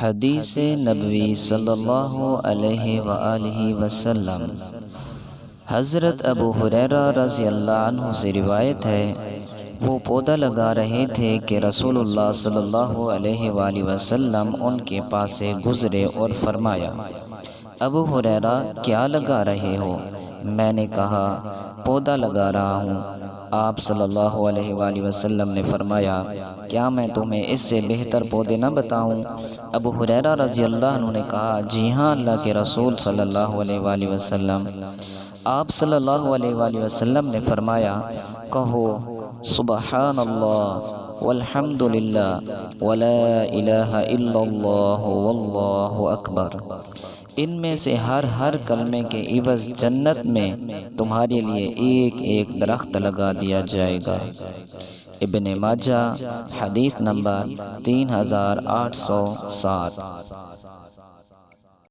حدیث نبوی صلی اللہ علیہ وآلہ وسلم۔ حضرت ابو ہریرہ رضی اللہ عنہ سے روایت ہے، وہ پودا لگا رہے تھے کہ رسول اللہ صلی اللہ علیہ وآلہ وسلم ان کے پاس سے گزرے اور فرمایا، ابو ہریرہ کیا لگا رہے ہو؟ میں نے کہا، پودا لگا رہا ہوں۔ آپ صلی اللہ علیہ وآلہ وسلم نے فرمایا، کیا میں تمہیں اس سے بہتر پودے نہ بتاؤں؟ ابو ہریرہ رضی اللہ عنہ نے کہا، جی ہاں اللہ کے رسول صلی اللہ علیہ وآلہ وسلم۔ آپ صلی اللہ علیہ وآلہ وسلم نے فرمایا، کہو سبحان اللہ والحمد للہ ولا الہ الا اللہ واللہ اکبر۔ ان میں سے ہر کلمے کے عوض جنت میں تمہارے لیے ایک ایک درخت لگا دیا جائے گا۔ ابن ماجہ حدیث نمبر 3807۔